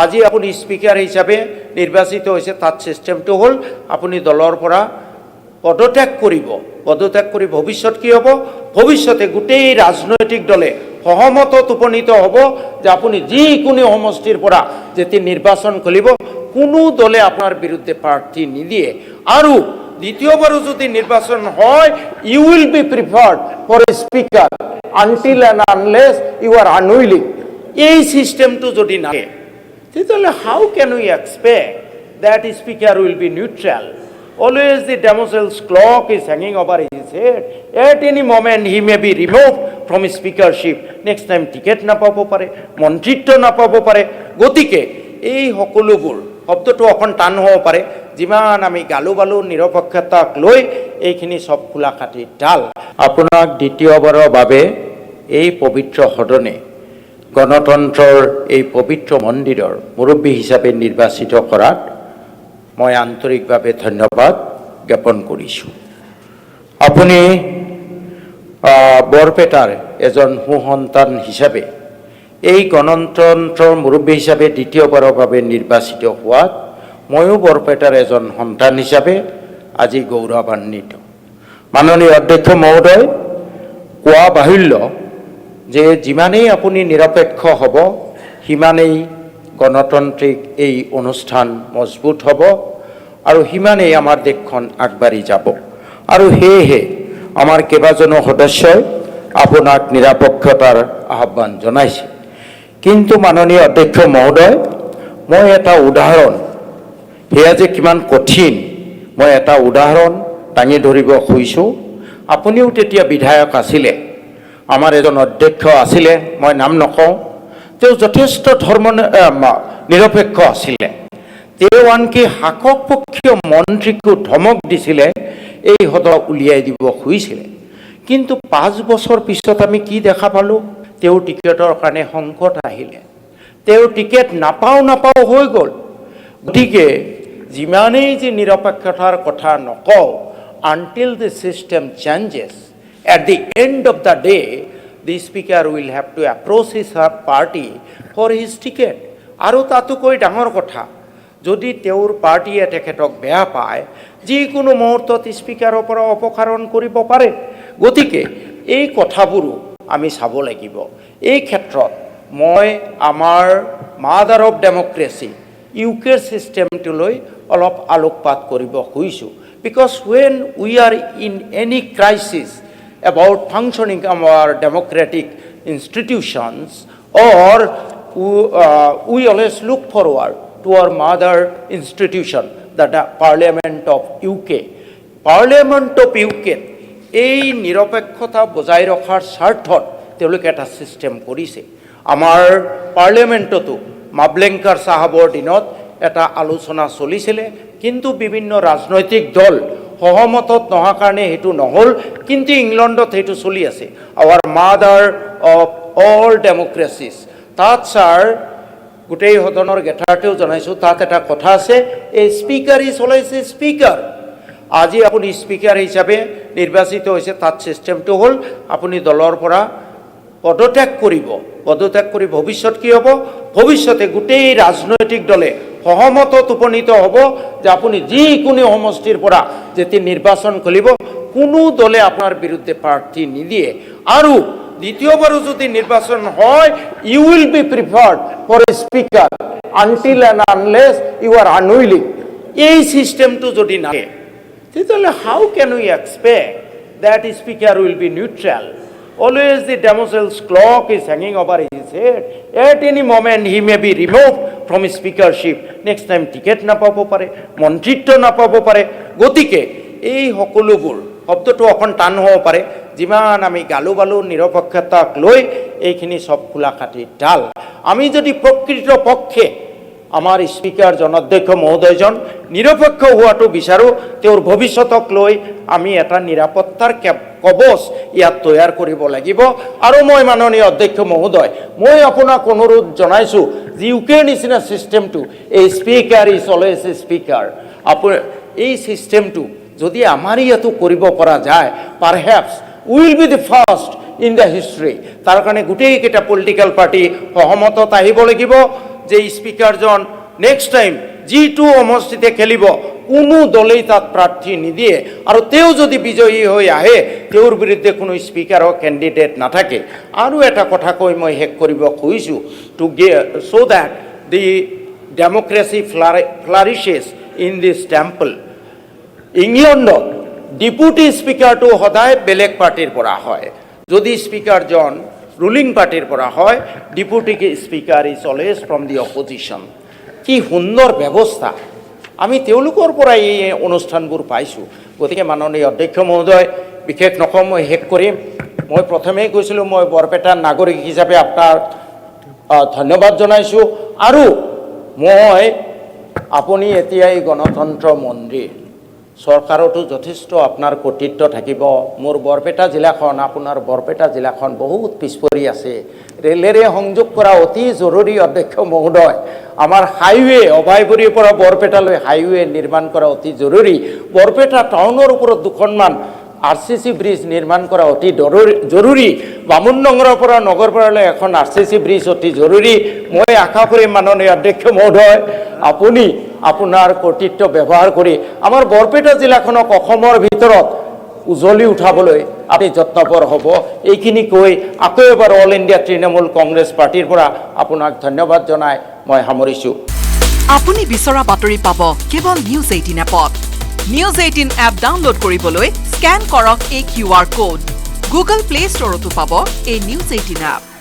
আজি আপুনি স্পিকাৰ হিচাপে নিৰ্বাচিত হৈছে, তাত ছিষ্টেমটো হ'ল আপুনি দলৰ পৰা পদত্যাগ কৰিব। পদত্যাগ কৰি ভৱিষ্যত কি হ'ব? ভৱিষ্যতে গোটেই ৰাজনৈতিক দলে সহমতত উপনীত হ'ব যে আপুনি যিকোনো সমষ্টিৰ পৰা যেতিয়া নিৰ্বাচন খেলিব, কোনো দলে আপোনাৰ বিৰুদ্ধে প্ৰাৰ্থী নিদিয়ে। আৰু দ্বিতীয়বাৰো যদি নিৰ্বাচন হয়, you will be preferred for a speaker until and unless you are unwilling. এই ছিষ্টেমটো যদি নাহে, তেতিয়াহ'লে how can we expect that speaker will be neutral? Always the Damocles clock is hanging over his head. At any moment he may be removed from his speakership. Next time ticket নাপাব পাৰে, মন্ত্ৰিত্ব নাপাব পাৰে। গতিকে এই সকলোবোৰ শব্দটো অকণ টান হ'ব পাৰে, যিমান আমি গালো বালো নিৰপেক্ষতাক লৈ এইখিনি চব খোলা কাটি ডাল। আপোনাক দ্বিতীয়বাৰৰ বাবে এই পবিত্ৰ সদনে গণতন্ত্ৰৰ এই পবিত্ৰ মন্দিৰৰ মুৰব্বী হিচাপে নিৰ্বাচিত কৰাত মই আন্তৰিকভাৱে ধন্যবাদ জ্ঞাপন কৰিছোঁ। আপুনি বৰপেটাৰ এজন সুসন্তান হিচাপে এই গণতন্ত্ৰৰ মুৰব্বী হিচাপে দ্বিতীয়বাৰৰ বাবে নিৰ্বাচিত হোৱাত ময়ো বৰপেটাৰ এজন সন্তান হিচাপে আজি গৌৰৱান্বিত। মাননীয় অধ্যক্ষ মহোদয়, কোৱা বাহুল্য যে যিমানেই আপুনি নিৰপেক্ষ হ'ব, সিমানেই গণতান্ত্ৰিক এই অনুষ্ঠান মজবুত হ'ব আৰু সিমানেই আমাৰ দেশখন আগবাঢ়ি যাব। আৰু সেয়েহে আমাৰ কেইবাজনো সদস্যই আপোনাক নিৰপেক্ষতাৰ আহ্বান জনাইছে। কিন্তু মাননীয় অধ্যক্ষ মহোদয়, মই এটা উদাহৰণ, সেয়া যে কিমান কঠিন, মই এটা উদাহৰণ দাঙি ধৰিব খুজিছোঁ। আপুনিও তেতিয়া বিধায়ক আছিলে, আমাৰ এজন অধ্যক্ষ আছিলে, মই নাম নকওঁ, তেওঁ যথেষ্ট নিৰপেক্ষ আছিলে। তেওঁ আনকি শাসকপক্ষীয় মন্ত্ৰীকো ধমক দিছিলে, এই সদন উলিয়াই দিব খুজিছিলে। কিন্তু 5 বছৰ পিছত আমি কি দেখা পালোঁ? তেওঁৰ টিকেটৰ কাৰণে সংকট আহিলে, তেওঁৰ টিকেট নাপাওঁ হৈ গ'ল। গতিকে যিমানেই যে নিৰপেক্ষতাৰ কথা নকওঁ, until the system changes, at the end of the day the speaker will have to approach his party for his ticket. আৰু তাতোকৈ ডাঙৰ কথা, যদি তেওঁৰ পাৰ্টীয়ে তেখেতক বেয়া পায়, যিকোনো মুহূৰ্তত স্পিকাৰৰ পৰা অপসাৰণ কৰিব পাৰে। গতিকে এই কথাবোৰো আমি চাব লাগিব। এই ক্ষেত্ৰত মই আমাৰ মাদাৰ অফ ডেমক্ৰেচি ইউকেৰ ছিষ্টেমটোলৈ অলপ আলোকপাত কৰিব খুজিছোঁ। Because when we are in any crisis about functioning our democratic institutions, or we always look forward to our mother institution, the Parliament of UK. Parliament of UK এই নিৰপেক্ষতা বজাই ৰখাৰ স্বাৰ্থত তেওঁলোকে এটা ছিষ্টেম কৰিছে। আমাৰ পাৰ্লিয়ামেণ্টতো মাবলেংকাৰ চাহাবৰ দিনত এটা আলোচনা চলিছিলে, কিন্তু বিভিন্ন ৰাজনৈতিক দল সহমতত নোহোৱাৰ কাৰণে সেইটো নহ'ল। কিন্তু ইংলেণ্ডত সেইটো চলি আছে, আৱাৰ মাদাৰ অফ অল ডেমক্ৰেচিছ। তাত ছাৰ গোটেই সদনৰ গেটাৰতেও জনাইছোঁ, তাত এটা কথা আছে, এই speaker is always a speaker. আজি আপুনি স্পিকাৰ হিচাপে নিৰ্বাচিত হৈছে, তাত ছিষ্টেমটো হ'ল আপুনি দলৰ পৰা পদত্যাগ কৰিব। পদত্যাগ কৰি ভৱিষ্যত কি হ'ব? ভৱিষ্যতে গোটেই ৰাজনৈতিক দলে সহমতত উপনীত হ'ব যে আপুনি যিকোনো সমষ্টিৰ পৰা যেতিয়া নিৰ্বাচন খেলিব, কোনো দলে আপোনাৰ বিৰুদ্ধে প্ৰাৰ্থী নিদিয়ে। আৰু দ্বিতীয়বাৰো যদি নিৰ্বাচন হয়, you will be preferred for a speaker until and unless you are unwilling. এই ছিষ্টেমটো যদি নাহে, তেতিয়াহ'লে how can we expect that speaker will be neutral? Always the Damocles clock is hanging over his head. At any moment he may be removed from his speakership. Next time ticket নাপাব পাৰে, মন্ত্ৰিত্ব নাপাব পাৰে। গতিকে এই সকলোবোৰ শব্দটো অকণ টান হ'ব পাৰে, যিমান আমি গালো বালো নিৰপেক্ষতাক লৈ এইখিনি চব খোলা কাটি ডাল। আমি যদি প্ৰকৃত পক্ষে আমাৰ স্পিকাৰ অধ্যক্ষ মহোদয়জন নিৰপেক্ষ হোৱাটো বিচাৰোঁ, তেওঁৰ ভৱিষ্যতক লৈ আমি এটা নিৰাপত্তাৰ কবচ ইয়াত তৈয়াৰ কৰিব লাগিব। আৰু মই মাননীয় অধ্যক্ষ মহোদয়, মই আপোনাক অনুৰোধ জনাইছোঁ যে ইউকেৰ নিচিনা ছিষ্টেমটো, এই speaker is always a speaker, আপুনি এই ছিষ্টেমটো যদি আমাৰ ইয়াতো কৰিব পৰা যায়, perhaps will be the first in the history. তাৰ কাৰণে গোটেইকেইটা পলিটিকেল পাৰ্টি সহমতত আহিব লাগিব। যে স্পিকাৰজন নেক্সট টাইম যিটো সমষ্টিতে খেলিব কোনো দলেই তাত প্ৰাৰ্থী নিদিয়ে আৰু তেওঁ যদি বিজয়ী হৈ আহে তেওঁৰ বিৰুদ্ধে কোনো স্পিকাৰৰ কেণ্ডিডেট নাথাকে। আৰু এটা কথা কৈ মই শেষ কৰিব খুজিছোঁ to show' that the democracy flourishes in this temple. ইংলেণ্ডত ডিপুটি স্পিকাৰটো সদায় বেলেগ পাৰ্টিৰ পৰা হয়, যদি স্পিকাৰজন ৰুলিং পাৰ্টিৰ পৰা হয় deputy speaker is always from the opposition. কি সুন্দৰ ব্যৱস্থা, আমি তেওঁলোকৰ পৰাই এই অনুষ্ঠানবোৰ পাইছোঁ। গতিকে মাননীয় অধ্যক্ষ মহোদয়, বিশেষ নকওঁ, মই শেষ কৰিম। মই প্ৰথমেই কৈছিলোঁ মই বৰপেটাৰ নাগৰিক হিচাপে আপোনাৰ ধন্যবাদ জনাইছোঁ। আৰু মই আপুনি এতিয়া এই গণতন্ত্ৰ মন্দিৰ চৰকাৰতো যথেষ্ট আপোনাৰ কৰ্তৃত্ব থাকিব। মোৰ বৰপেটা জিলাখন, আপোনাৰ বৰপেটা জিলাখন বহুত পিছপৰি আছে, ৰেলেৰে সংযোগ কৰা অতি জৰুৰী অধ্যক্ষ মহোদয়। আমাৰ হাইৱে অভয়পুৰীৰ পৰা বৰপেটালৈ হাইৱে নিৰ্মাণ কৰা অতি জৰুৰী। বৰপেটা টাউনৰ ওপৰত দুখনমান RCC ব্ৰিজ নিৰ্মাণ কৰা অতি জৰুৰী। বামুণডঙৰৰ পৰা নগৰপাৰালৈ এখন RCC ব্ৰিজ অতি জৰুৰী। মই আশা কৰিম মাননীয় অধ্যক্ষ মহোদয় আপুনি আপোনাৰ কৰ্তৃত্ব ব্যৱহাৰ কৰি আমাৰ বৰপেটা জিলাখনক অসমৰ ভিতৰত উজ্বলি উঠাবলৈ আপুনি যত্নপৰ হ'ব। এইখিনি কৈ আকৌ এবাৰ অল ইণ্ডিয়া তৃণমূল কংগ্ৰেছ পাৰ্টিৰ পৰা আপোনাক ধন্যবাদ জনাই মই সামৰিছোঁ। আপুনি বিচৰা বাতৰি পাব কেৱল নিউজ 18 এপত। নিউজ 18 এপ ডাউনলোড কৰিবলৈ স্কেন কৰক এই QR কোড। গুগল প্লে ষ্টৰতো পাব এই নিউজ 18 এপ।